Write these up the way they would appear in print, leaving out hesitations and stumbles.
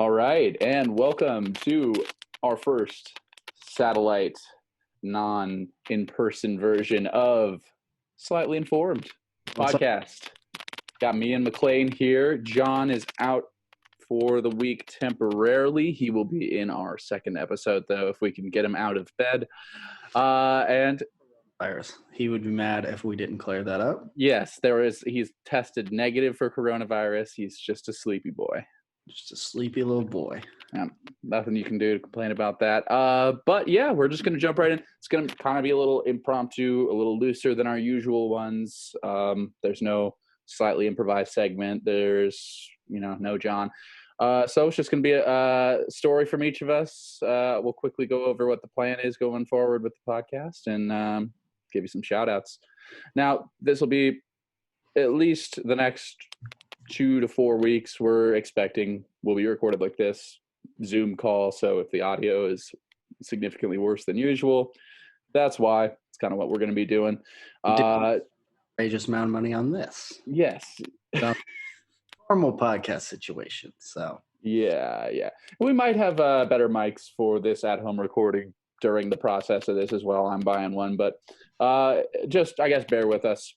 All right, and welcome to our first satellite non-in-person version of Slightly Informed What's up? podcast. Got me and McLean here. John is out for the week temporarily. He will be in our second episode, though, if we can get him out of bed. And Virus. He would be mad if we didn't clear that up. yes, he's tested negative for coronavirus. He's just a sleepy boy. Just a sleepy little boy. Nothing you can do to complain about that. But yeah, we're just going to jump right in. It's going to kind of be a little impromptu, a little looser than our usual ones. There's no slightly improvised segment. There's, no John. So it's just going to be a story from each of us. We'll quickly go over what the plan is going forward with the podcast and give you some shout outs. Now, this will be at least the next 2 to 4 weeks. We're expecting will be recorded like this Zoom call. So if the audio is significantly worse than usual, that's why. It's kind of what we're going to be doing. Outrageous amount of money on this. Yes. Normal podcast situation. So Yeah. We might have better mics for this at-home recording during the process of this as well. I'm buying one, but just, I guess, bear with us.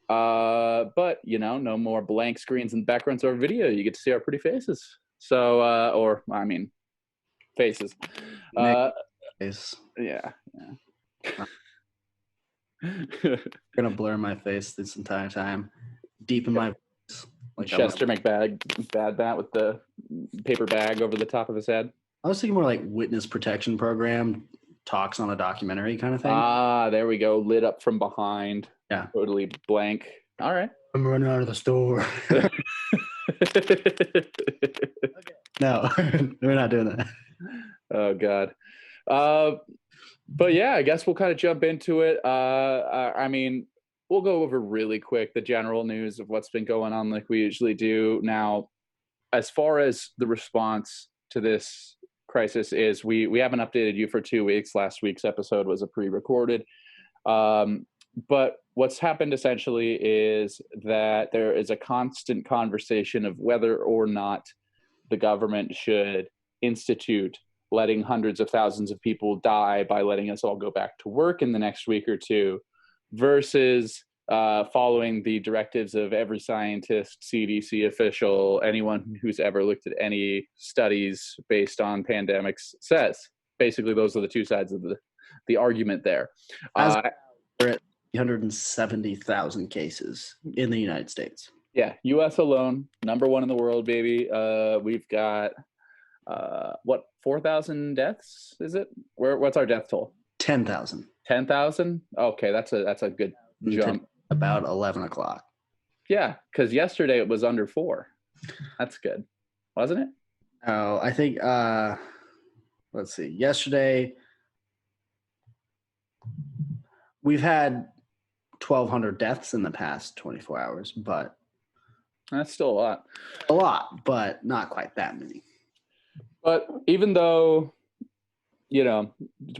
But, no more blank screens and backgrounds or video. You get to see our pretty faces. So, faces. Yeah. I'm going to blur my face this entire time. Deep in my voice. Like Chester McBad with the paper bag over the top of his head. I was thinking more like witness protection program, talks on a documentary kind of thing. There we go. Lit up from behind. Yeah. Totally blank. All right. I'm running out of the store. No, we're not doing that. Oh, God. But yeah, I guess we'll kind of jump into it. We'll go over really quick the general news of what's been going on like we usually do. Now, as far as the response to this crisis is, we haven't updated you for 2 weeks. Last week's episode was a pre-recorded. But what's happened essentially is that there is a constant conversation of whether or not the government should institute letting hundreds of thousands of people die by letting us all go back to work in the next week or two versus following the directives of every scientist, CDC official, anyone who's ever looked at any studies based on pandemics says. Basically, those are the two sides of the argument there. We're at 370,000 cases in the United States. Yeah, U.S. alone, number one in the world, baby. We've got 4,000 deaths? Is it? What's our death toll? 10,000. 10,000? Okay, that's a good jump. About 11 o'clock. Yeah, because yesterday it was under 4. That's good, wasn't it? Oh, I think. Let's see. Yesterday, we've had 1,200 deaths in the past 24 hours, but that's still a lot. A lot, but not quite that many. But even though,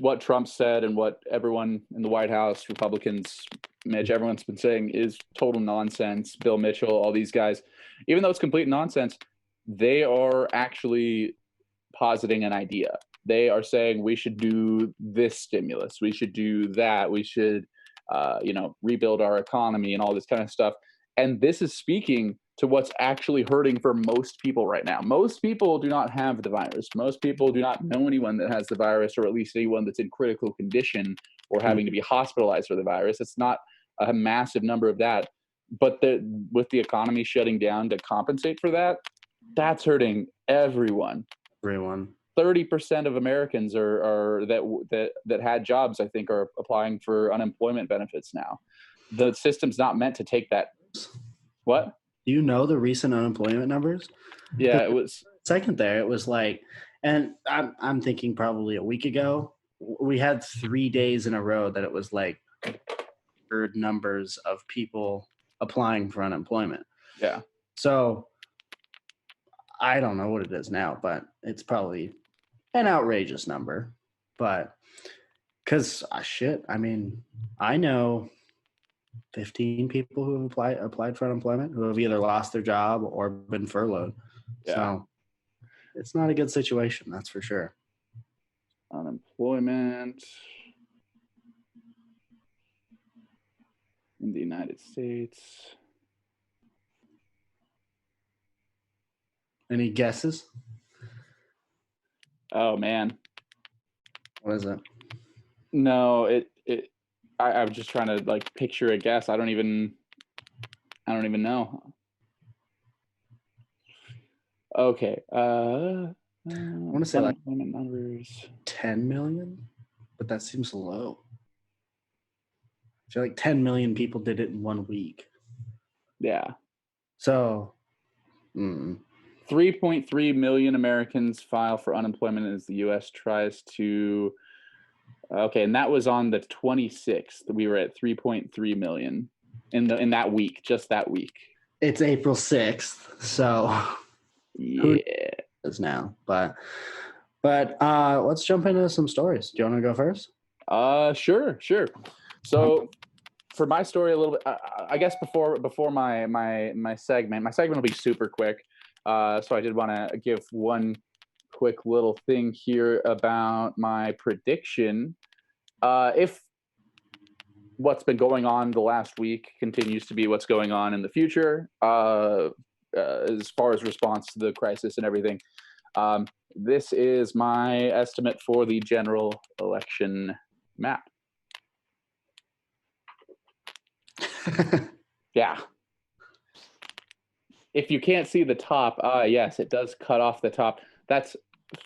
what Trump said and what everyone in the White House, Republicans, Mitch, everyone's been saying is total nonsense. Bill Mitchell, all these guys, even though it's complete nonsense, they are actually positing an idea. They are saying we should do this stimulus. We should do that. We should, rebuild our economy and all this kind of stuff. And this is speaking to what's actually hurting for most people right now. Most people do not have the virus. Most people do not know anyone that has the virus, or at least anyone that's in critical condition or having to be hospitalized for the virus. It's not a massive number of that. But with the economy shutting down to compensate for that, that's hurting everyone. 30% of Americans are that had jobs, I think, are applying for unemployment benefits now. The system's not meant to take that. What? Do you know the recent unemployment numbers? Yeah, it was second there. It was like, and I'm thinking probably a week ago, we had 3 days in a row that it was like record numbers of people applying for unemployment. Yeah. So I don't know what it is now, but it's probably an outrageous number. But because I know 15 people who have applied for unemployment who have either lost their job or been furloughed. Yeah. So it's not a good situation, that's for sure. Unemployment in the United States. Any guesses? Oh man. What is it? No, I'm just trying to like picture a guess. I don't even know. Okay. I want to say like unemployment numbers. 10 million, but that seems low. I feel like 10 million people did it in 1 week. Yeah. So, 3.3 million Americans file for unemployment as the U.S. tries to. Okay, and that was on the 26th. We were at 3.3 million in that week, just that week. it's April 6th, so Yeah. it's now. But let's jump into some stories. Do you want to go first? Sure. So for my story, a little bit, I guess before my segment will be super quick. So I did want to give one quick little thing here about my prediction. If what's been going on the last week continues to be what's going on in the future, as far as response to the crisis and everything, this is my estimate for the general election map. Yeah. If you can't see the top, yes, it does cut off the top. That's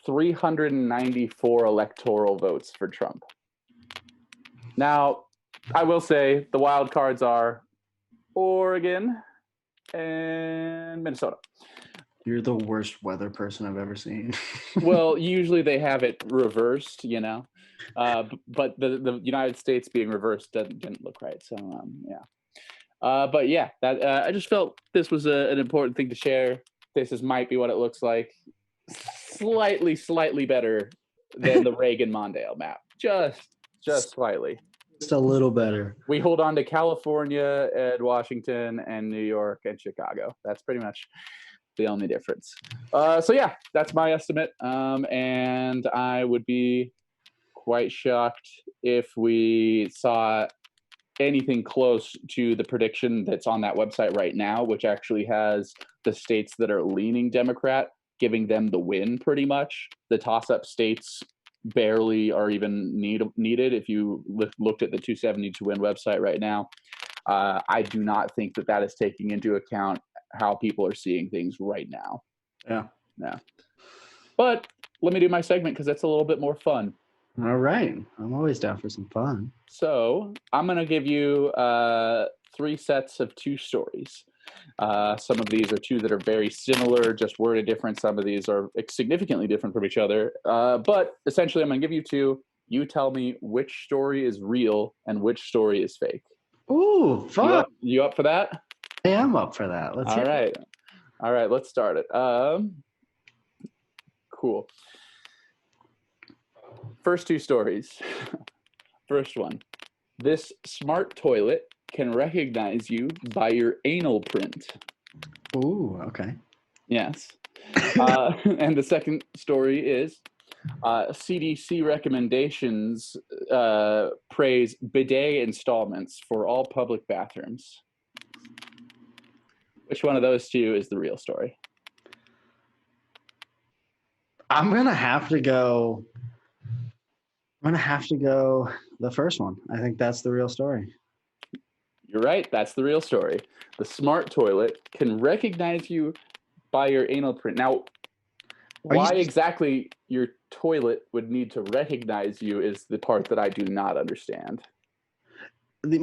394 electoral votes for Trump. Now, I will say the wild cards are Oregon and Minnesota. You're the worst weather person I've ever seen. Well, usually they have it reversed, you know, but the United States being reversed didn't look right. So, yeah. But yeah, that I just felt this was an important thing to share. This might be what it looks like. Slightly better than the Reagan-Mondale map. Just slightly. Just a little better. We hold on to California and Washington and New York and Chicago. That's pretty much the only difference. So yeah, that's my estimate. And I would be quite shocked if we saw anything close to the prediction that's on that website right now, which actually has the states that are leaning Democrat, giving them the win pretty much. The toss-up states barely are even needed. If you looked at the 270 to win website right now, I do not think that is taking into account how people are seeing things right now. Yeah. But let me do my segment because that's a little bit more fun. All right. I'm always down for some fun. So I'm going to give you 3 sets of 2 stories. Some of these are 2 that are very similar, just worded different. Some of these are significantly different from each other. But essentially, I'm going to give you 2. You tell me which story is real and which story is fake. Ooh, fun. You up for that? I am up for that. Let's All right. All right, let's start it. Cool. First 2 stories. First one. This smart toilet can recognize you by your anal print. Ooh, okay. Yes. And the second story is CDC recommendations praise bidet installments for all public bathrooms. Which one of those 2 is the real story? I'm gonna have to go the first one. I think that's the real story. You're right. That's the real story. The smart toilet can recognize you by your anal print. Now, why exactly your toilet would need to recognize you is the part that I do not understand.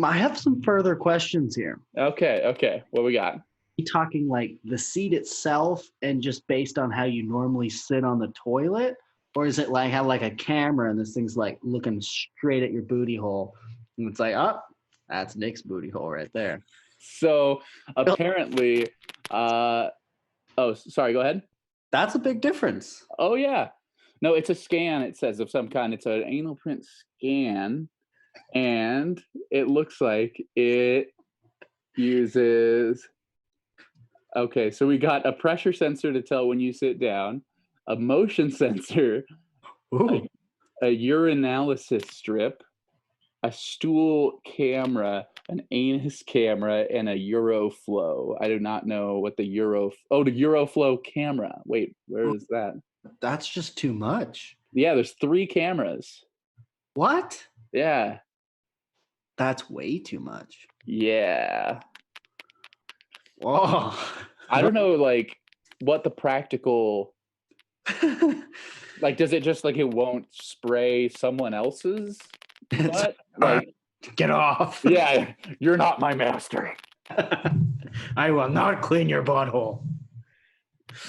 I have some further questions here. Okay. What we got? You talking like the seat itself and just based on how you normally sit on the toilet? Or is it like have like a camera and this thing's like looking straight at your booty hole? And it's like, oh, that's Nick's booty hole right there. So apparently, oh, sorry, go ahead. That's a big difference. Oh, yeah. No, it's a scan, it says, of some kind. It's an anal print scan. And it looks like it uses... Okay, so we got a pressure sensor to tell when you sit down, a motion sensor, Ooh. a urinalysis strip, a stool camera, an anus camera, and a Euroflow. I do not know what the the Euroflow camera. Wait, where is that? That's just too much. Yeah, there's 3 cameras. What? Yeah. That's way too much. Yeah. Whoa. I don't know like what the practical like does it just like it won't spray someone else's butt? Like Get off. yeah, you're not my master. I will not clean your butthole.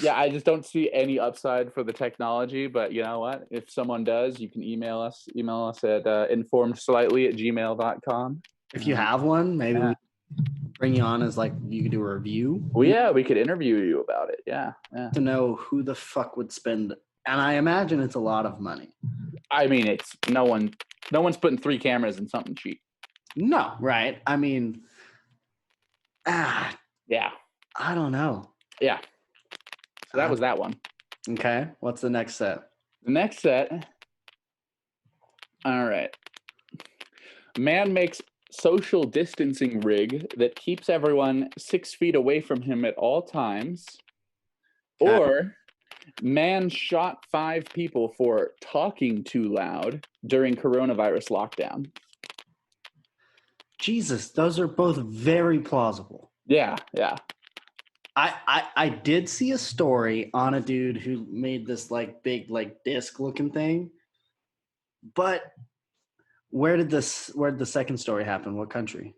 Yeah, I just don't see any upside for the technology, but you know what? If someone does, you can email us. Email us at informedslightly@gmail.com. If you have one, maybe we bring you on as like you could do a review. Well, yeah, we could interview you about it. Yeah. To know who the fuck would spend, and I imagine it's a lot of money. I mean, it's no one's putting 3 cameras in something cheap. No, right? I mean, yeah, I don't know. Yeah. So that was that one. Okay, what's the next set? The next set. All right. Man makes social distancing rig that keeps everyone 6 feet away from him at all times. Okay. Or man shot 5 people for talking too loud during coronavirus lockdown. Jesus, those are both very plausible. Yeah. I did see a story on a dude who made this like big like disc looking thing, but where did the second story happen? What country?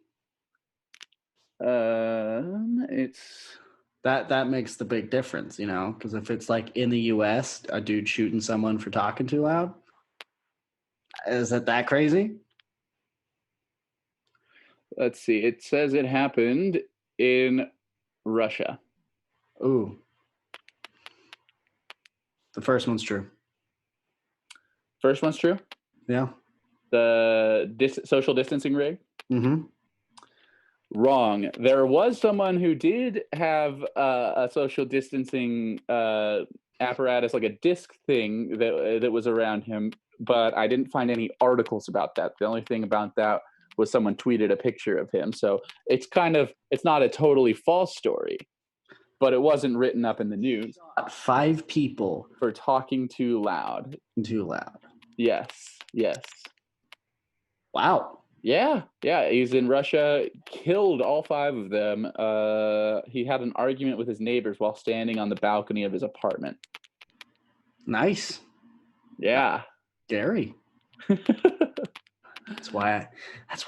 It's that makes the big difference, you know, because if it's like in the U.S., a dude shooting someone for talking too loud, is it that crazy? Let's see. It says it happened in Russia. Ooh. The first one's true. First one's true? Yeah. The social distancing rig? Mm-hmm. Wrong. There was someone who did have a social distancing apparatus, like a disc thing that was around him, but I didn't find any articles about that. The only thing about that was someone tweeted a picture of him. So it's not a totally false story, but it wasn't written up in the news. 5 people for talking too loud. Too loud. Yes. Wow. Yeah. He's in Russia, killed all 5 of them. He had an argument with his neighbors while standing on the balcony of his apartment. Nice. Yeah. Scary. That's why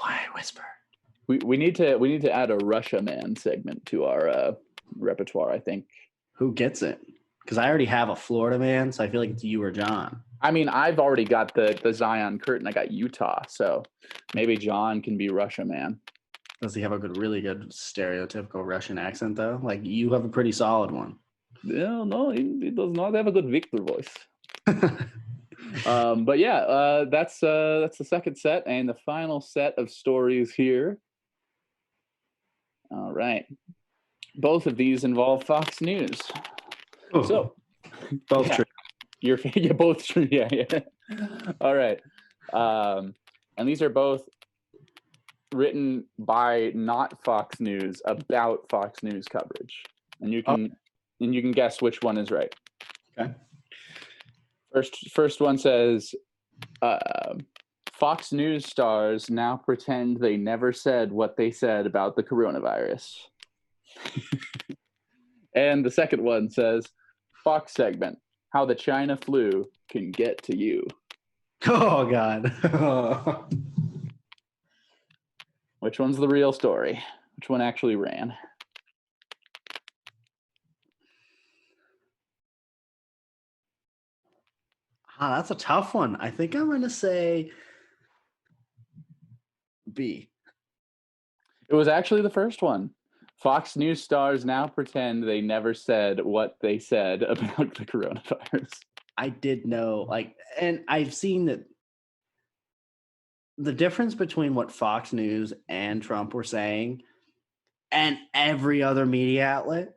I whisper. We need to add a Russia man segment to our repertoire, I think. Who gets it? Because I already have a Florida man, so I feel like it's you or John. I mean, I've already got the Zion Curtin. I got Utah, so maybe John can be Russia man. Does he have a really good stereotypical Russian accent though? Like you have a pretty solid one. No, he does not have a good Victor voice. But yeah, that's the second set and the final set of stories here. All right, both of these involve Fox News. Oh, so both true. You're both true. Yeah. All right. And these are both written by not Fox News about Fox News coverage, and you can guess which one is right. Okay. First one says, Fox News stars now pretend they never said what they said about the coronavirus. And the second one says, Fox segment, how the China flu can get to you. Oh, God. Which one's the real story? Which one actually ran? That's a tough one. I think I'm going to say B. It was actually the first one. Fox News stars now pretend they never said what they said about the coronavirus. I did know, and I've seen that the difference between what Fox News and Trump were saying and every other media outlet,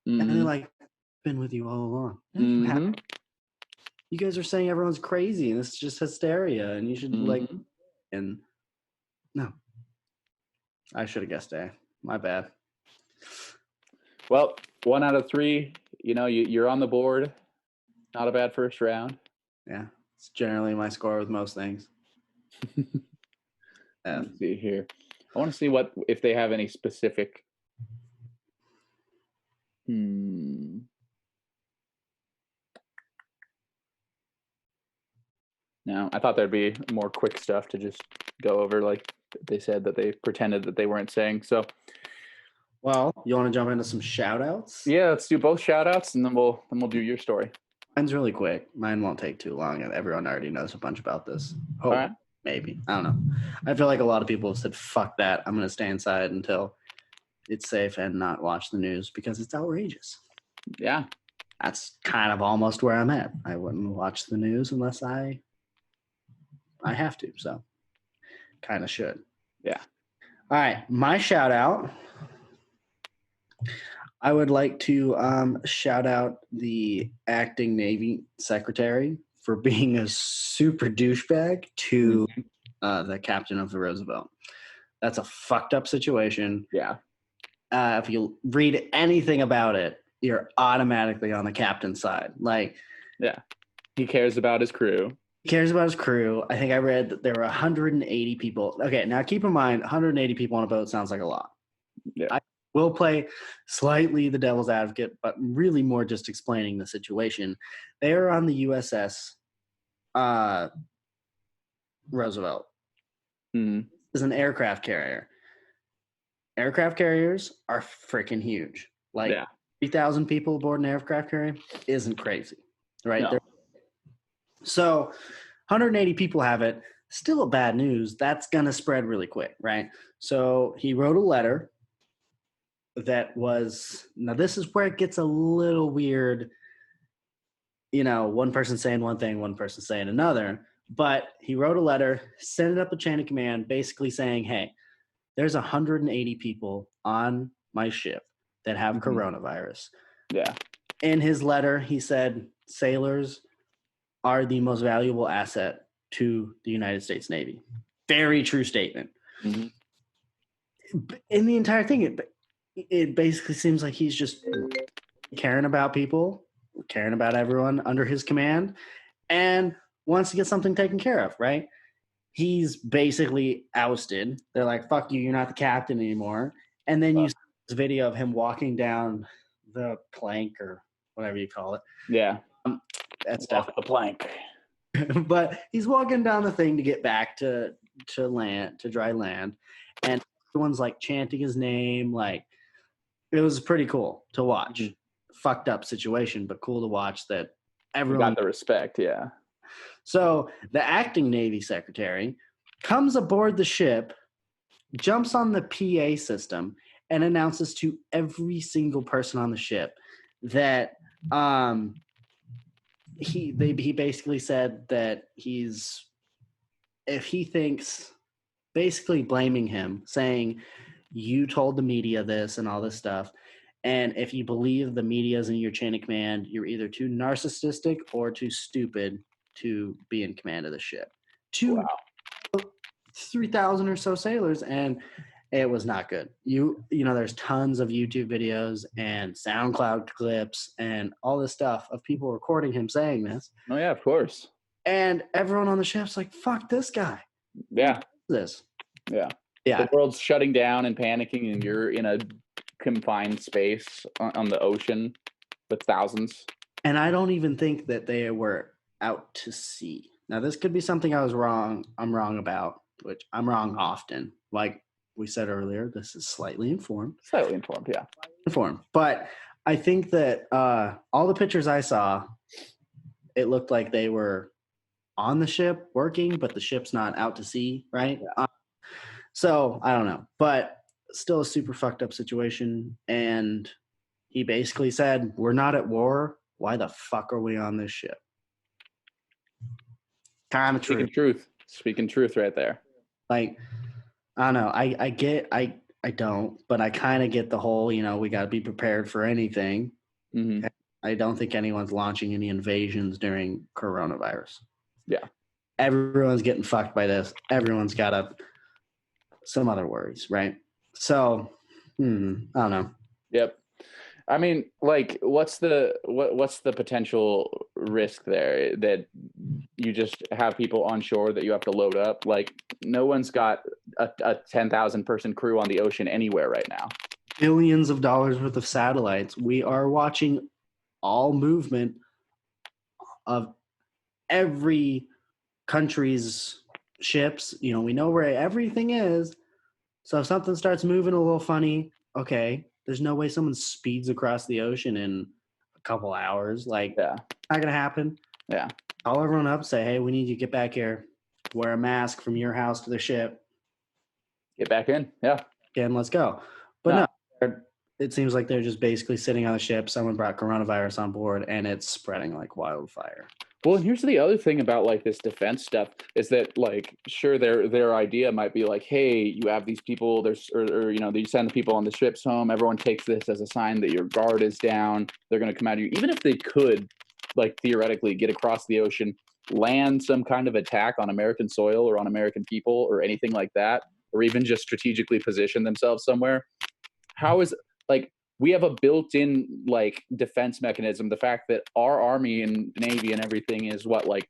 and they're like, been with you all along. Mm-hmm. you guys are saying everyone's crazy and it's just hysteria and you should like, and no, I should have guessed A. My bad. Well, 1 out of 3, you're on the board. Not a bad first round. Yeah, it's generally my score with most things. Let's see here. I want to see if they have any specific. No, I thought there'd be more quick stuff to just go over, like they said that they pretended that they weren't saying. So, well, you want to jump into some shout outs? Yeah, let's do both shout outs and then we'll do your story. Mine's really quick. Mine won't take too long. Everyone already knows a bunch about this. All right. Maybe. I don't know. I feel like a lot of people have said, fuck that. I'm going to stay inside until it's safe and not watch the news because it's outrageous. Yeah. That's kind of almost where I'm at. I wouldn't watch the news unless I have to. So kind of should. Yeah. All right. My shout out. I would like to shout out the acting Navy secretary for being a super douchebag to the captain of the Roosevelt. That's a fucked up situation. Yeah. If you read anything about it, you're automatically on the captain's side. Like, yeah, he cares about his crew. He cares about his crew. I think I read that there were 180 people. Okay, now keep in mind, 180 people on a boat sounds like a lot. Yeah. I will play slightly the devil's advocate, but really more just explaining the situation. They are on the USS Roosevelt. Mm-hmm. Is an aircraft carrier. Aircraft carriers are freaking huge. Like 3,000 people aboard an aircraft carrier isn't crazy, right? No. So 180 people have it. Still bad news. That's going to spread really quick, right? So he wrote a letter that was, now this is where it gets a little weird. One person saying one thing, one person saying another. But he wrote a letter, sent it up the chain of command, basically saying, hey, there's 180 people on my ship that have coronavirus. Yeah. In his letter, he said sailors are the most valuable asset to the United States Navy. Very true statement. Mm-hmm. In the entire thing, it basically seems like he's just caring about people, caring about everyone under his command, and wants to get something taken care of, right? He's basically ousted. They're like, fuck you, you're not the captain anymore. And then you see this video of him walking down the plank or whatever you call it. Yeah. That's off the plank. But he's walking down the thing to get back to land, to dry land. And everyone's like chanting his name. Like, it was pretty cool to watch. Mm-hmm. Fucked up situation, but cool to watch that everyone got the respect. Yeah. So the acting Navy secretary comes aboard the ship, jumps on the PA system, and announces to every single person on the ship that he basically said that if he thinks, basically blaming him, saying you told the media this and all this stuff. And if you believe the media is in your chain of command, you're either too narcissistic or too stupid to be in command of the ship. 3,000 or so sailors, and it was not good. There's tons of YouTube videos and SoundCloud clips and all this stuff of people recording him saying this. Oh yeah, of course. And everyone on the ship's like, fuck this guy. Yeah. This. Yeah. Yeah. The world's shutting down and panicking, and you're in a confined space on the ocean with thousands. And I don't even think that they were out to sea. Now, this could be something I'm wrong about, which I'm wrong often. Like we said earlier, this is slightly informed. Slightly informed, yeah. Informed. But I think that all the pictures I saw, it looked like they were on the ship working, but the ship's not out to sea, right? Yeah. So I don't know. But still a super fucked up situation. And he basically said, we're not at war. Why the fuck are we on this ship? Kind of true. Speaking truth right there. Like, I don't know. I don't, but I kind of get the whole, we got to be prepared for anything. Mm-hmm. I don't think anyone's launching any invasions during coronavirus. Yeah. Everyone's getting fucked by this. Everyone's got some other worries, right? So, I don't know. Yep. I mean, like, what's the potential risk there that you just have people on shore that you have to load up? Like, no one's got a 10,000 person crew on the ocean anywhere right now. Billions of dollars worth of satellites. We are watching all movement of every country's ships. You know, we know where everything is. So if something starts moving a little funny, okay, there's no way someone speeds across the ocean in a couple hours. Like, Yeah. not gonna happen. Yeah. Call everyone up, say, hey, we need you to get back here. Wear a mask from your house to the ship. Get back in. Yeah. And let's go. But no, it seems like they're just basically sitting on the ship. Someone brought coronavirus on board, and it's spreading like wildfire. Well, and here's the other thing about like this defense stuff is that, like, sure, their idea might be like, hey, you have these people, or you know, you send the people on the ships home. Everyone takes this as a sign that your guard is down. They're going to come at you, even if they could, like, theoretically get across the ocean, land some kind of attack on American soil or on American people or anything like that, or even just strategically position themselves somewhere. How is, like, we have a built-in, like, defense mechanism. The fact that our Army and Navy and everything is what, like,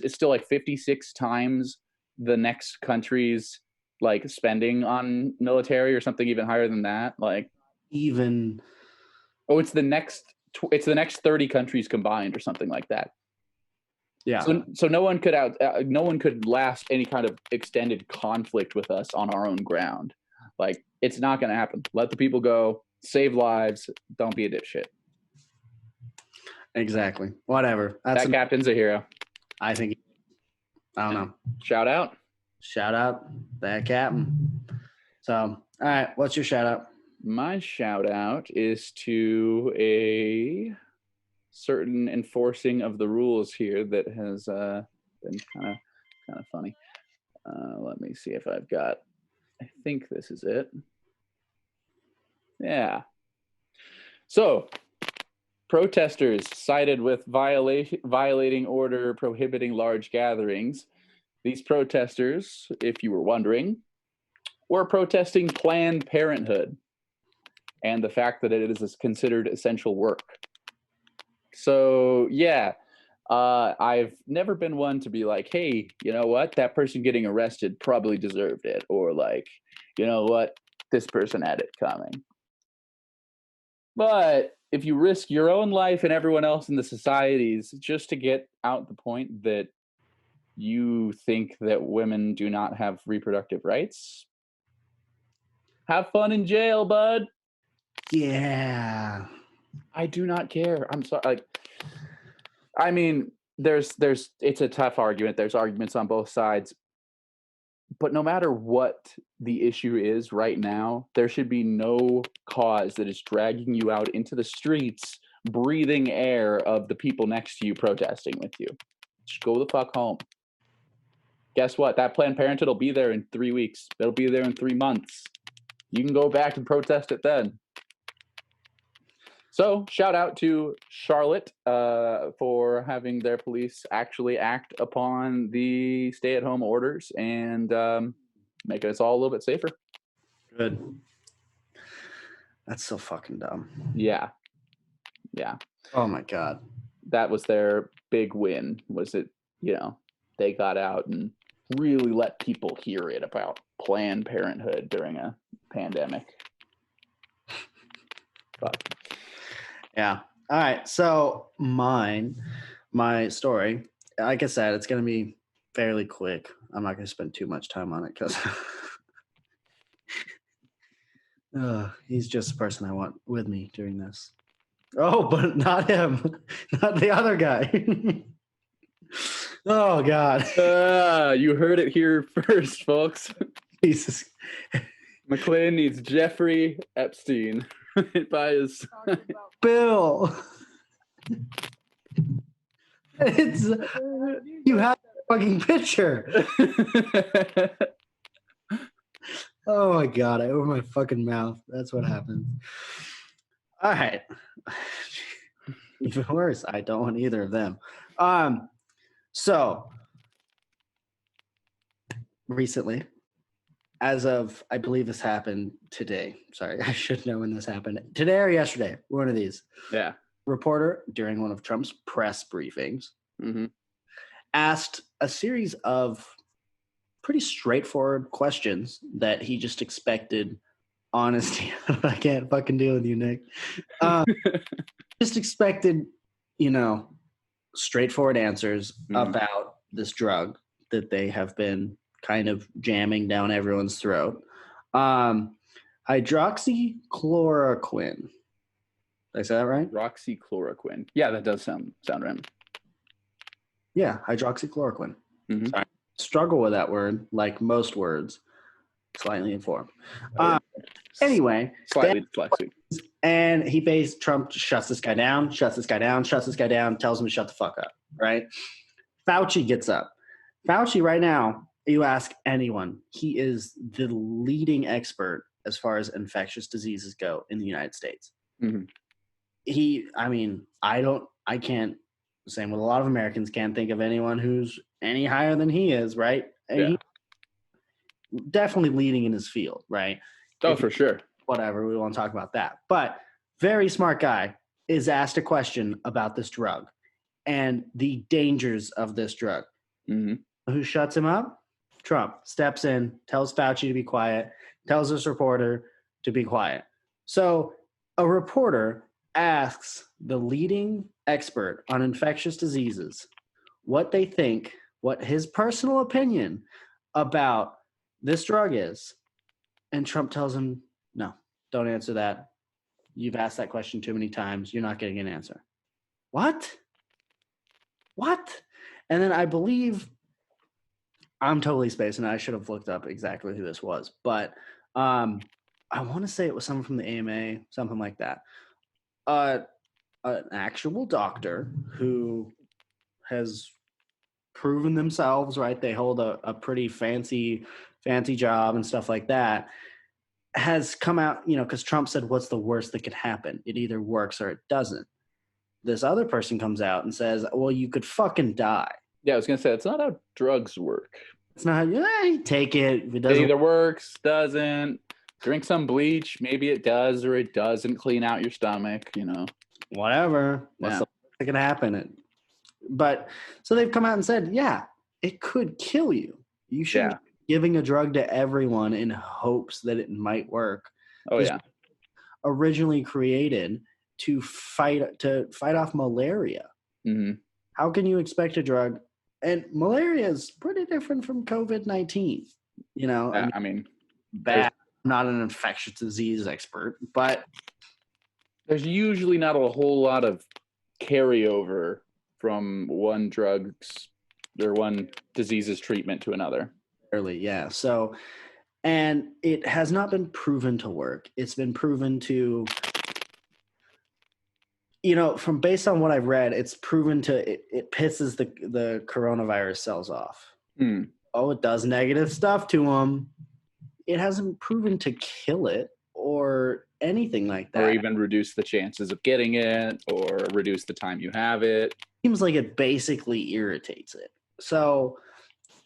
it's still like 56 times the next country's, like, spending on military, or something even higher than that. Like, even it's the next 30 countries combined or something like that. Yeah. So no one could last any kind of extended conflict with us on our own ground. Like, it's not going to happen. Let the people go. Save lives. Don't be a dipshit. Exactly. Whatever. That captain's a hero. I think. I don't know. Shout out. Shout out that captain. So, all right. What's your shout out? My shout out is to a certain enforcing of the rules here that has been kind of funny. Let me see if I've got. I think this is it. Yeah. So, protesters cited with violating order prohibiting large gatherings. These protesters, if you were wondering, were protesting Planned Parenthood and the fact that it is considered essential work. So, yeah, I've never been one to be like, hey, you know what? That person getting arrested probably deserved it. Or like, you know what? This person had it coming. But if you risk your own life and everyone else in the societies just to get out the point that you think that women do not have reproductive rights, have fun in jail, bud. Yeah. I do not care. I'm sorry. Like, I mean, it's a tough argument. There's arguments on both sides. But no matter what the issue is right now, there should be no cause that is dragging you out into the streets, breathing air of the people next to you protesting with you. Just go the fuck home. Guess what? That Planned Parenthood will be there in 3 weeks. It'll be there in 3 months. You can go back and protest it then. So, shout out to Charlotte for having their police actually act upon the stay-at-home orders and making us all a little bit safer. Good. That's so fucking dumb. Yeah. Oh my God. That was their big win. Was it? You know, they got out and really let people hear it about Planned Parenthood during a pandemic. Fuck. Yeah. All right. So my story, like I said, it's going to be fairly quick. I'm not going to spend too much time on it because he's just the person I want with me during this. Oh, but not him. Not the other guy. Oh, God. You heard it here first, folks. Jesus. McLean needs Jeffrey Epstein by his Bill. It's you have that fucking picture. Oh my God, I opened my fucking mouth. That's what happened. All right. Even worse, I don't want either of them. So recently, as of I believe this happened today. Sorry, I should know when this happened. Today or yesterday, one of these. Yeah. Reporter during one of Trump's press briefings Hmm. asked a series of pretty straightforward questions that he just expected honesty. I can't fucking deal with you, Nick. Just expected, straightforward answers about this drug that they have been kind of jamming down everyone's throat. Hydroxychloroquine. Did I say that right? Hydroxychloroquine. Yeah, that does sound right. Yeah, hydroxychloroquine. Mhm. Sorry. Struggle with that word, like most words. Slightly informed. Anyway, Slightly dyslexic. and Trump shuts this guy down, tells him to shut the fuck up, right? Fauci gets up. Fauci right now, you ask anyone, he is the leading expert as far as infectious diseases go in the United States. Mhm. I can't, same with a lot of Americans, can't think of anyone who's any higher than he is, right? Yeah. He, definitely leading in his field, right? Oh, for sure. Whatever, we won't talk about that. But very smart guy is asked a question about this drug and the dangers of this drug. Mhm. Who shuts him up? Trump steps in, tells Fauci to be quiet, tells this reporter to be quiet. So a reporter asks the leading expert on infectious diseases what they think, what his personal opinion about this drug is. And Trump tells him, no, don't answer that. You've asked that question too many times. You're not getting an answer. What? And then I believe, I'm totally spacing. I should have looked up exactly who this was. But I want to say it was someone from the AMA, something like that. An actual doctor who has proven themselves, right? They hold a pretty fancy job and stuff like that, has come out, because Trump said, what's the worst that could happen? It either works or it doesn't. This other person comes out and says, well, you could fucking die. Yeah, I was going to say, it's not how drugs work. It's not how you take it. If it It doesn't, either works, doesn't. Drink some bleach. Maybe it does or it doesn't clean out your stomach, whatever. What's Yeah. the worst that can happen? But so they've come out and said, yeah, it could kill you. You shouldn't be giving a drug to everyone in hopes that it might work. Oh, yeah. Originally created to fight off malaria. Mm-hmm. How can you expect a drug? And malaria is pretty different from COVID-19. Yeah, bad. I'm not an infectious disease expert, but there's usually not a whole lot of carryover from one drug's or one disease's treatment to another. Early, yeah. So, and it has not been proven to work. It's been proven to, from based on what I've read, it's proven to it pisses the coronavirus cells off. Oh, it does negative stuff to them. It hasn't proven to kill it or anything like that. Or even reduce the chances of getting it or reduce the time you have it. Seems like it basically irritates it. So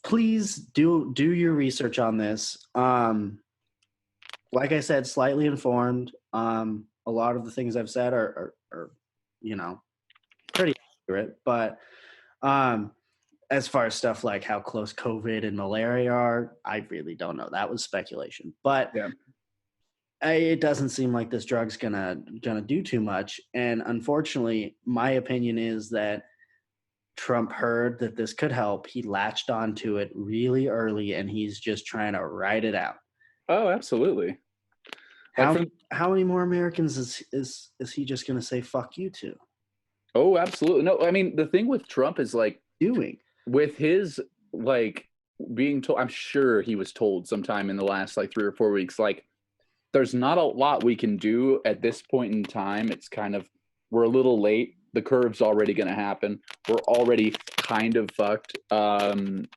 please do your research on this. Like I said, slightly informed. A lot of the things I've said are pretty accurate, but as far as stuff like how close COVID and malaria are, I really don't know. That was speculation, but yeah. It doesn't seem like this drug's gonna do too much. And unfortunately, my opinion is that Trump heard that this could help. He latched onto it really early, and he's just trying to ride it out. Oh, absolutely. How many more Americans is he just gonna say fuck you to? Oh, absolutely. No, the thing with Trump is with his being told, I'm sure he was told sometime in the last 3 or 4 weeks, there's not a lot we can do at this point in time. It's kind of, we're a little late. The curve's already going to happen. We're already kind of fucked. And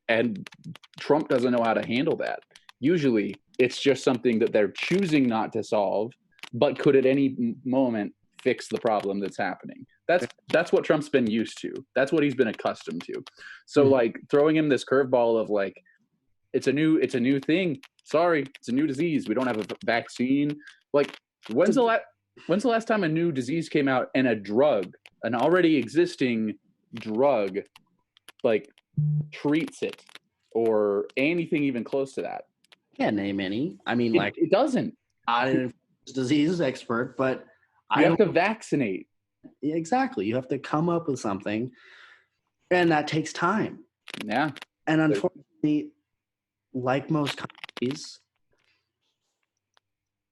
Trump doesn't know how to handle that. Usually it's just something that they're choosing not to solve, but could at any moment fix the problem that's happening. That's what Trump's been used to. That's what he's been accustomed to. So like throwing him this curveball of like, it's a new thing. Sorry, it's a new disease. We don't have a vaccine. Like, when's the last time a new disease came out and a drug, an already existing drug, like treats it or anything even close to that? Can't name any. I mean, It doesn't. Not an disease expert, but you have to vaccinate. Exactly. You have to come up with something, and that takes time. Yeah. And unfortunately, like most countries,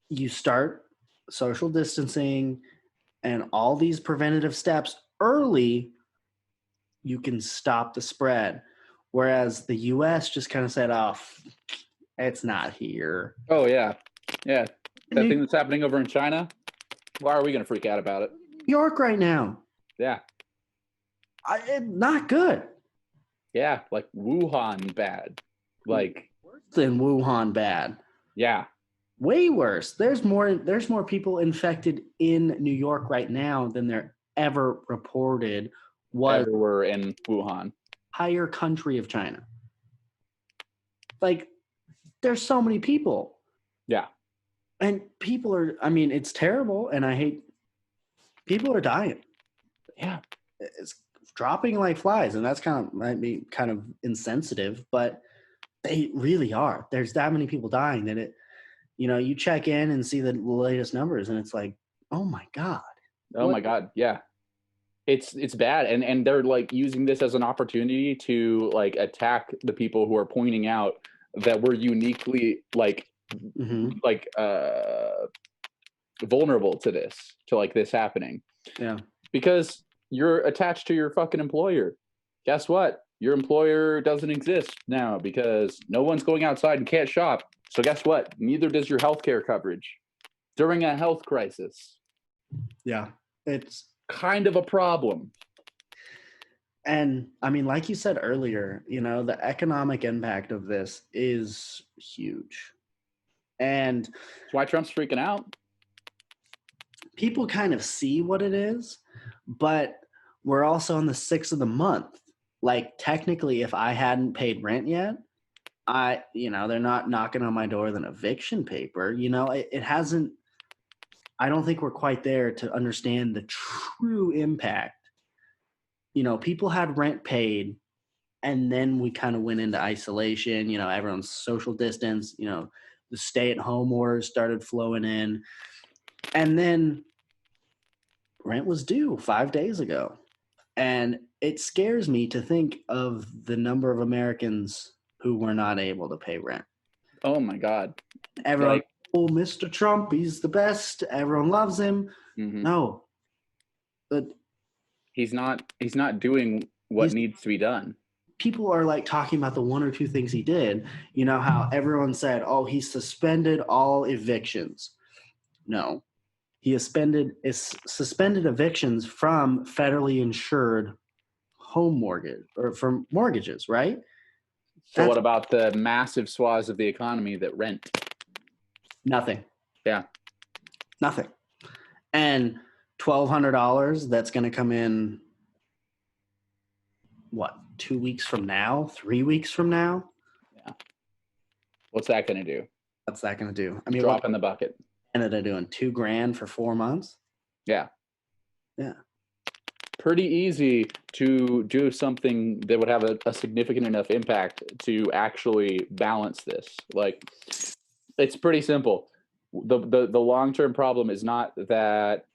you start social distancing and all these preventative steps early, you can stop the spread. Whereas the US just kind of said, oh, it's not here. Oh, yeah. Yeah. That thing that's happening over in China, why are we going to freak out about it? New York right now. Yeah. Not good. Yeah, like Wuhan bad. Like worse than Wuhan bad. Yeah. Way worse. There's more people infected in New York right now than there ever reported was everywhere in Wuhan. Entire country of China. Like, there's so many people. Yeah. And people are, I mean, it's terrible, and I hate, people are dying. Yeah. It's dropping like flies, and that's might be kind of insensitive, but they really are. There's that many people dying that it, you check in and see the latest numbers, and it's like, oh my God. Oh my God. Yeah. It's bad. And they're like using this as an opportunity to like attack the people who are pointing out that we're uniquely vulnerable to this happening. Yeah. Because you're attached to your fucking employer. Guess what? Your employer doesn't exist now because no one's going outside and can't shop. So guess what? Neither does your healthcare coverage during a health crisis. Yeah. It's kind of a problem. And I mean, like you said earlier, the economic impact of this is huge. And that's why Trump's freaking out. People kind of see what it is, but we're also on the 6th of the month. Like, technically, if I hadn't paid rent yet, they're not knocking on my door with an eviction paper. It hasn't, I don't think we're quite there to understand the true impact. People had rent paid, and then we kind of went into isolation. Everyone's social distance, the stay-at-home orders started flowing in. And then rent was due 5 days ago. And it scares me to think of the number of Americans who were not able to pay rent. Oh my God. Everyone, Mr. Trump, he's the best. Everyone loves him. Mm-hmm. No. But he's not doing what needs to be done. People are like talking about the one or two things he did. How everyone said, oh, he suspended all evictions. No. He suspended evictions from federally insured home mortgage or from mortgages, right? So what about the massive swaths of the economy that rent? Nothing. Yeah. Nothing. And $1,200 that's going to come in, what, 2 weeks from now, 3 weeks from now? Yeah. What's that going to do? What's that going to do? I mean, drop in the bucket. Canada doing $2,000 for 4 months? Yeah. Yeah. Pretty easy to do something that would have a significant enough impact to actually balance this. Like, it's pretty simple. The long-term problem is not that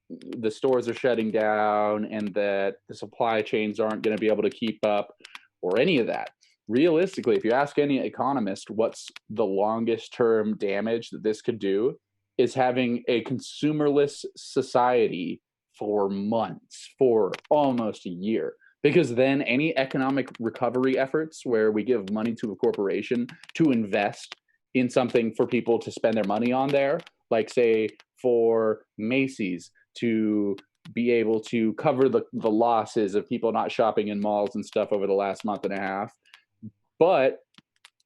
the stores are shutting down and that the supply chains aren't going to be able to keep up or any of that. Realistically, if you ask any economist what's the longest term damage that this could do, is having a consumerless society for months, for almost a year. Because then any economic recovery efforts where we give money to a corporation to invest in something for people to spend their money on there, like say for Macy's to be able to cover the losses of people not shopping in malls and stuff over the last month and a half. But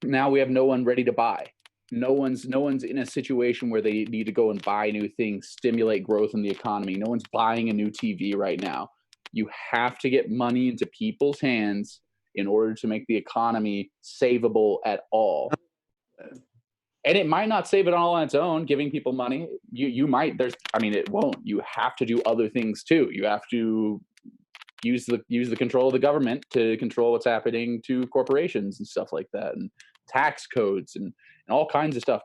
now we have no one ready to buy. No one's in a situation where they need to go and buy new things, stimulate growth in the economy. No one's buying a new TV right now. You have to get money into people's hands in order to make the economy savable at all. And it might not save it all on its own, giving people money. You might, it won't. You have to do other things too. You have to use the control of the government to control what's happening to corporations and stuff like that, and tax codes and all kinds of stuff.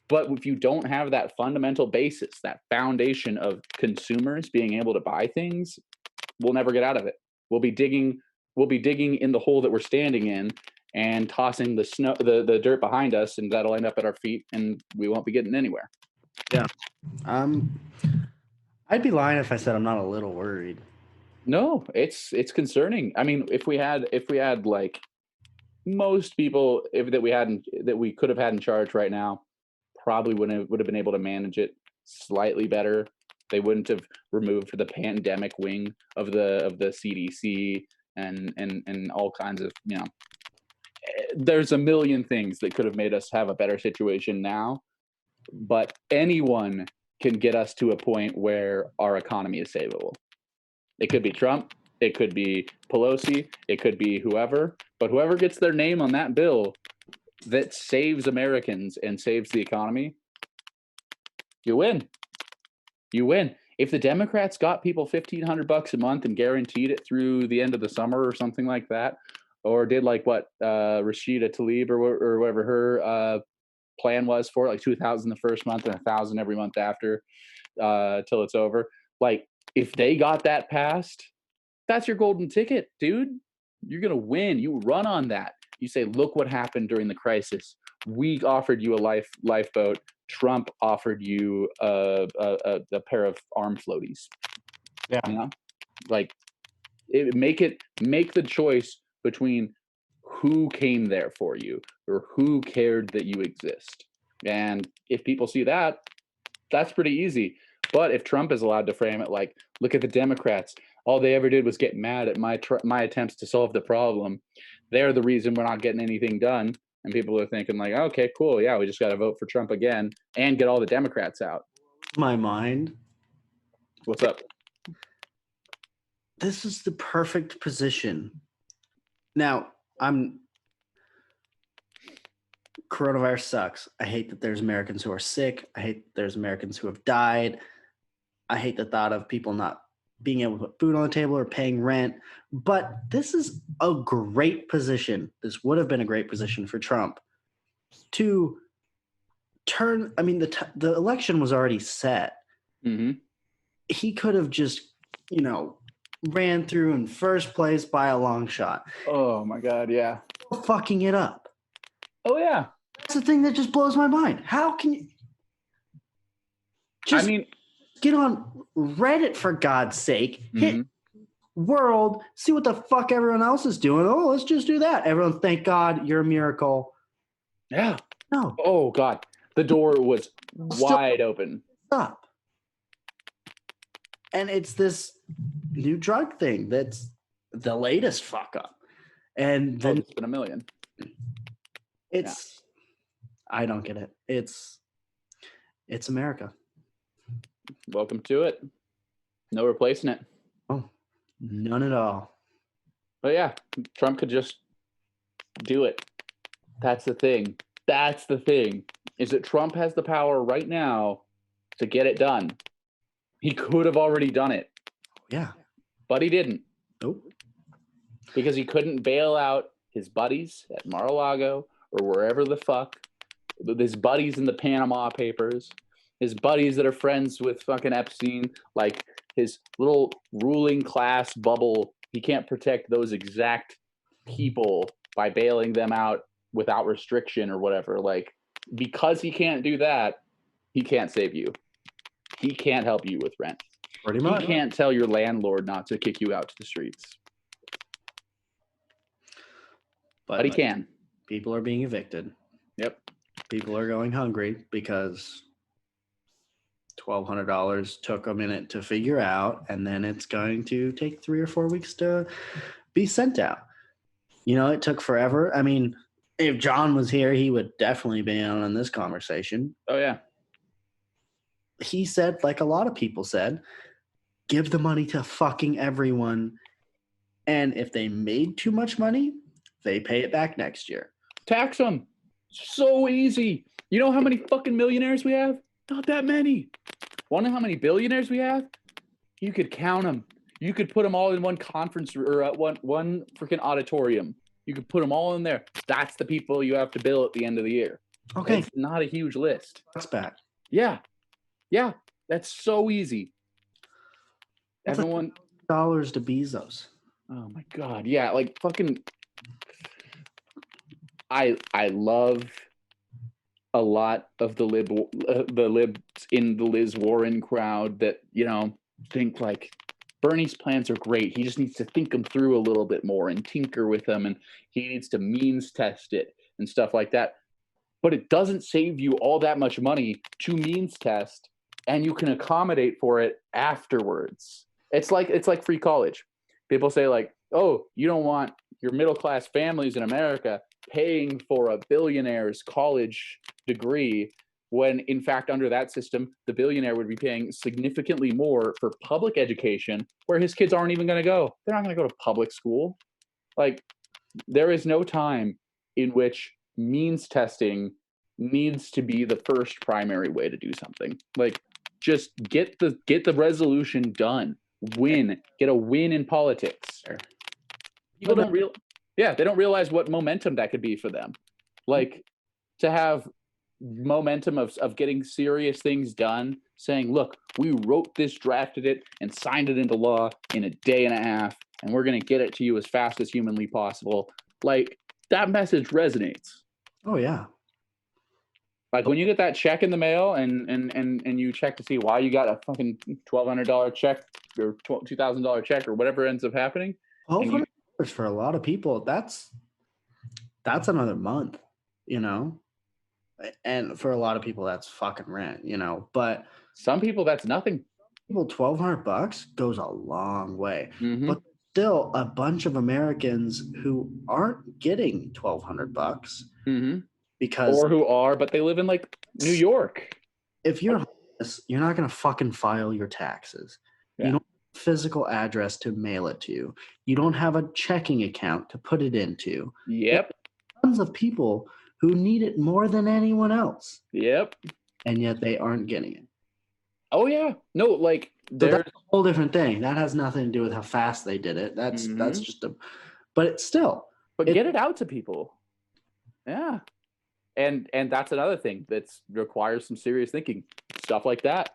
But if you don't have that fundamental basis, that foundation of consumers being able to buy things, we'll never get out of it. We'll be digging in the hole that we're standing in and tossing the dirt behind us, and that'll end up at our feet, and we won't be getting anywhere. Yeah. I'd be lying if I said I'm not a little worried. No, it's concerning. I mean, if we had like most people that we could have had in charge right now, probably would have been able to manage it slightly better. They wouldn't have removed the pandemic wing of the CDC and all kinds of, there's a million things that could have made us have a better situation now, but anyone can get us to a point where our economy is savable. It could be Trump, it could be Pelosi, it could be whoever, but whoever gets their name on that bill that saves Americans and saves the economy, you win. You win. If the Democrats got people $1,500 a month and guaranteed it through the end of the summer or something like that, or did like what Rashida Tlaib or whatever her plan was for it, like $2,000 the first month and $1,000 every month after till it's over. Like, if they got that passed, that's your golden ticket, dude. You're gonna win. You run on that. You say, look what happened during the crisis. We offered you a lifeboat. Trump offered you a pair of arm floaties. Yeah. Like, make the choice between who came there for you or who cared that you exist. And if people see that, that's pretty easy. But if Trump is allowed to frame it like, look at the Democrats, all they ever did was get mad at my attempts to solve the problem. They're the reason we're not getting anything done. And people are thinking like, okay, cool. Yeah, we just got to vote for Trump again and get all the Democrats out. My mind. What's up? This is the perfect position. Now, coronavirus sucks. I hate that there's Americans who are sick. I hate that there's Americans who have died. I hate the thought of people not being able to put food on the table or paying rent. But this is a great position. This would have been a great position for Trump to turn. I mean, the election was already set. Mm-hmm. He could have just, ran through in first place by a long shot. Oh my God, yeah. Fucking it up. Oh yeah. That's the thing that just blows my mind. How can you just get on Reddit, for God's sake, hit world, see what the fuck everyone else is doing. Oh, let's just do that. Everyone, thank God you're a miracle. Yeah. No. Oh God. The door was wide open. Stop. And it's this new drug thing that's the latest fuck up. And then it's been a million. I don't get it. It's America. Welcome to it. No replacing it. Oh, none at all. But yeah, Trump could just do it. That's the thing. Is that Trump has the power right now to get it done. He could have already done it. Yeah. But he didn't. Nope. Because he couldn't bail out his buddies at Mar-a-Lago or wherever the fuck. His buddies in the Panama Papers. His buddies that are friends with fucking Epstein. Like, his little ruling class bubble. He can't protect those exact people by bailing them out without restriction or whatever. Like, because he can't do that, he can't save you. He can't help you with rent. Pretty much. He can't tell your landlord not to kick you out to the streets. But he can. People are being evicted. Yep. People are going hungry because $1,200 took a minute to figure out, and then it's going to take 3 or 4 weeks to be sent out. It took forever. I mean, If John was here, he would definitely be on this conversation. Oh yeah. He said, like a lot of people said, give the money to fucking everyone. And if they made too much money, they pay it back next year. Tax them. So easy. You know how many fucking millionaires we have? Not that many. Want to know how many billionaires we have? You could count them. You could put them all in one conference or at one freaking auditorium. You could put them all in there. That's the people you have to bill at the end of the year. Okay. It's not a huge list. That's back. Yeah. Yeah. That's so easy. That's Everyone. $1 to Bezos. Oh my God. Yeah. Like fucking. I love a lot of the libs in the Liz Warren crowd that, you know, think like Bernie's plans are great. He just needs to think them through a little bit more and tinker with them, and he needs to means test it and stuff like that. But it doesn't save you all that much money to means test, and you can accommodate for it afterwards. It's like free college. People say like, oh, you don't want your middle class families in America paying for a billionaire's college degree, when in fact under that system the billionaire would be paying significantly more for public education, where his kids aren't even going to go. They're not going to go to public school. Like, there is no time in which means testing needs to be the first primary way to do something. Like, just get the resolution done. Get a win in politics. People don't they don't realize what momentum that could be for them. Like, to have momentum of getting serious things done, saying, look, we wrote this, drafted it, and signed it into law in a day and a half, and we're going to get it to you as fast as humanly possible. Like, that message resonates. Oh yeah. Like, when you get that check in the mail and you check to see why you got a fucking $1,200 check or $2,000 check or whatever ends up happening. $1,200 for a lot of people, that's another month, you know? And for a lot of people, that's fucking rent, you know? But some people, that's nothing. People, $1,200 goes a long way. Mm-hmm. But still, a bunch of Americans who aren't getting $1,200 mm-hmm. because, or who are, but they live in like New York. If you're homeless, you're not going to fucking file your taxes. Yeah. You don't have a physical address to mail it to. You don't have a checking account to put it into. Yep. Tons of people who need it more than anyone else. Yep. And yet they aren't getting it. Oh yeah. No, like, there's a whole different thing. That has nothing to do with how fast they did it. That's just but it's still. But get it out to people. Yeah. And that's another thing that requires some serious thinking. Stuff like that.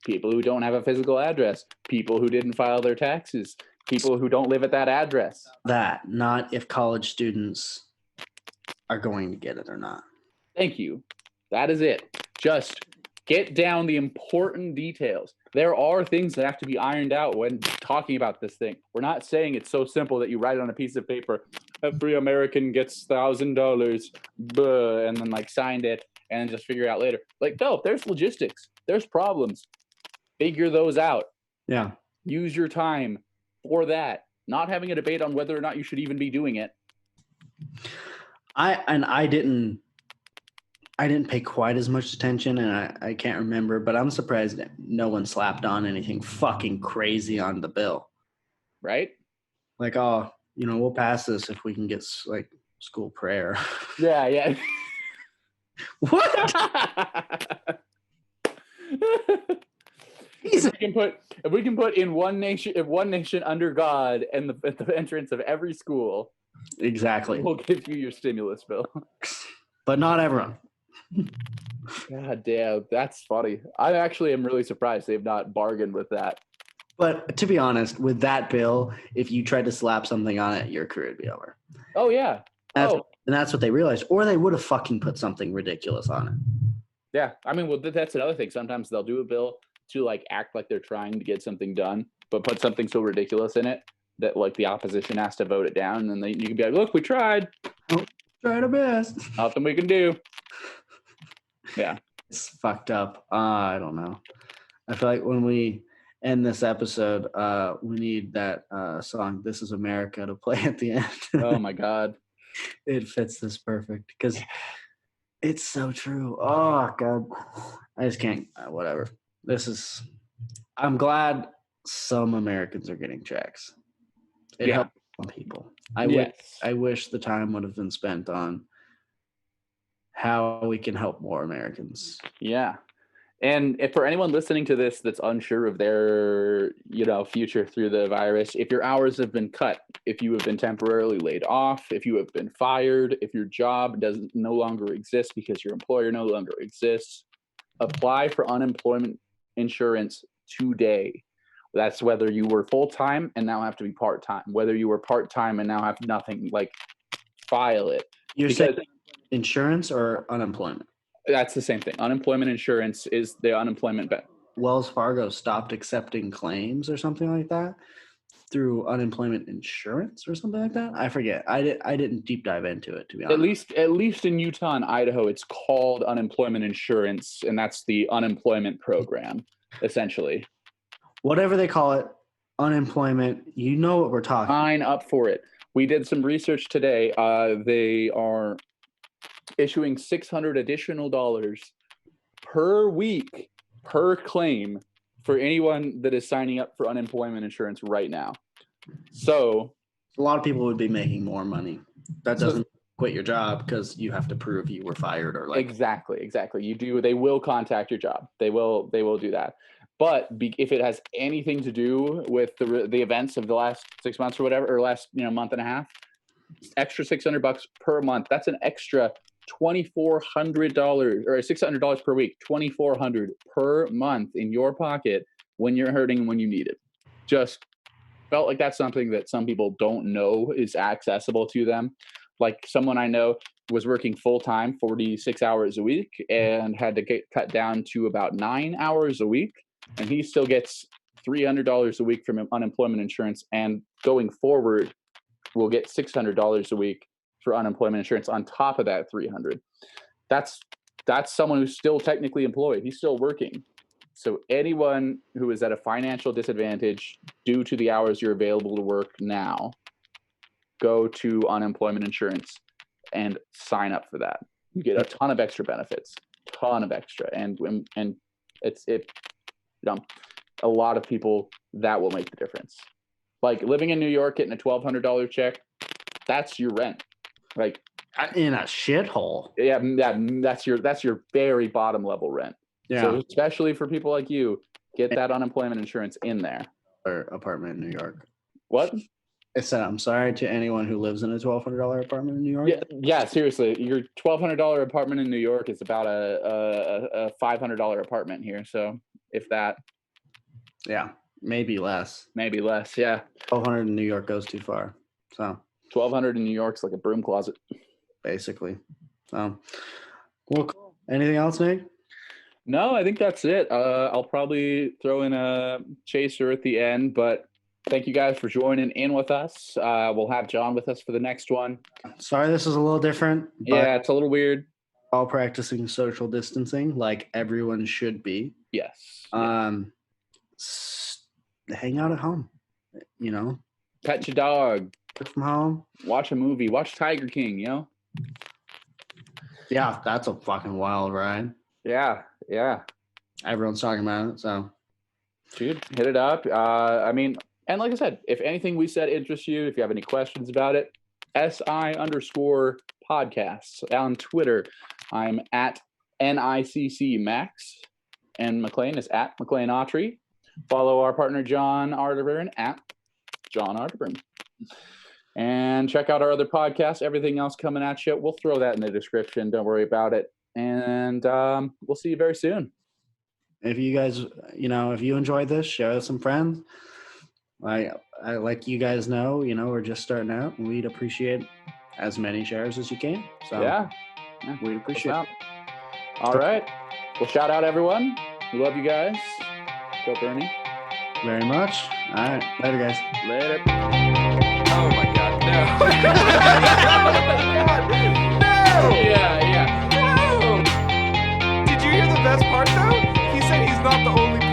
People who don't have a physical address. People who didn't file their taxes. People who don't live at that address. That, not if college students are going to get it or not. Thank you. That is it. Just get down the important details. There are things that have to be ironed out when talking about this thing. We're not saying it's so simple that you write it on a piece of paper, every American gets $1,000, and then like signed it and just figure it out later. Like, no, there's logistics. There's problems. Figure those out. Yeah. Use your time for that. Not having a debate on whether or not you should even be doing it. I didn't pay quite as much attention, and I can't remember, but I'm surprised that no one slapped on anything fucking crazy on the bill. Right? Like, oh, you know, we'll pass this if we can get like school prayer. Yeah, yeah. What? If we can put in one nation under God and at the entrance of every school. Exactly. We'll give you your stimulus bill. But not everyone. God damn, that's funny. I actually am really surprised they've not bargained with that. But to be honest, with that bill, if you tried to slap something on it, your career would be over. Oh, yeah. And that's what they realized. Or they would have fucking put something ridiculous on it. Yeah. I mean, well, that's another thing. Sometimes they'll do a bill to like act like they're trying to get something done, but put something so ridiculous in it that like the opposition has to vote it down. And then you can be like, look, we tried. Tried our best. Nothing we can do. Yeah. It's fucked up. I don't know. I feel like when we end this episode, we need that song, This Is America, to play at the end. Oh, my God. It fits this perfect because it's so true. Oh God, I just can't. Whatever. I'm glad some Americans are getting checks. It helps some people. I wish the time would have been spent on how we can help more Americans. Yeah. And if for anyone listening to this that's unsure of their, future through the virus, if your hours have been cut, if you have been temporarily laid off, if you have been fired, if your job doesn't no longer exist because your employer no longer exists, apply for unemployment insurance today. That's whether you were full-time and now have to be part-time, whether you were part-time and now have nothing, file it. You're saying insurance or unemployment? That's the same thing. Unemployment insurance is the unemployment benefit. Wells Fargo stopped accepting claims or something like that through unemployment insurance or something like that. I forget. I didn't deep dive into it, to be honest. At least in Utah and Idaho, it's called unemployment insurance, and that's the unemployment program, essentially. Whatever they call it, unemployment. You know what we're talking. Sign up for it. We did some research today. They are issuing $600 additional per week per claim for anyone that is signing up for unemployment insurance right now. So a lot of people would be making more money. That doesn't quit your job because you have to prove you were fired or exactly. You do. They will contact your job. They will do that. But if it has anything to do with the events of the last 6 months or whatever, or last month and a half, extra $600 per month. That's an extra $2,400 or $600 per week, $2,400 per month in your pocket when you're hurting, when you need it. Just felt like that's something that some people don't know is accessible to them. Like someone I know was working full time, 46 hours a week, and had to get cut down to about 9 hours a week, and he still gets $300 a week from unemployment insurance, and going forward will get $600 a week for unemployment insurance on top of that 300. That's someone who's still technically employed. He's still working. So anyone who is at a financial disadvantage due to the hours you're available to work now, go to unemployment insurance and sign up for that. You get a ton of extra benefits, and a lot of people, that will make the difference. Like living in New York, getting a $1,200 check, that's your rent. Like in a shithole. Yeah, that's your very bottom level rent. Yeah. So especially for people like you, get that unemployment insurance in there. Or apartment in New York. What? I said I'm sorry to anyone who lives in a $1,200 apartment in New York. Yeah, seriously. Your $1,200 apartment in New York is about a $500 apartment here. So if that. Yeah, maybe less. Yeah. $1,200 in New York goes too far. So $1,200 in New York's like a broom closet, basically. So, well, cool. Anything else, Nate? No, I think that's it. I'll probably throw in a chaser at the end, but thank you guys for joining in with us. We'll have John with us for the next one. Sorry, this is a little different. Yeah, it's a little weird. All practicing social distancing like everyone should be. Yes. Hang out at home. Pet your dog. Work from home. Watch a movie. Watch Tiger King. Yeah, that's a fucking wild ride. Yeah. Everyone's talking about it, so. Dude, hit it up. And like I said, if anything we said interests you, if you have any questions about it, SI_podcasts on Twitter. I'm at NICCMax, and McLean is at McLean Autry. Follow our partner John Arterburn at John Arterburn. And check out our other podcasts. Everything else coming at you. We'll throw that in the description. Don't worry about it. And we'll see you very soon. If you guys, if you enjoyed this, share with some friends. I like you guys know, we're just starting out, and we'd appreciate as many shares as you can. So yeah, we'd appreciate it. All right. Well, shout out everyone. We love you guys. Go Bernie. Very much. All right. Later, guys. Later. Oh my God, no. No. Yeah. No. Did you hear the best part though? He said he's not the only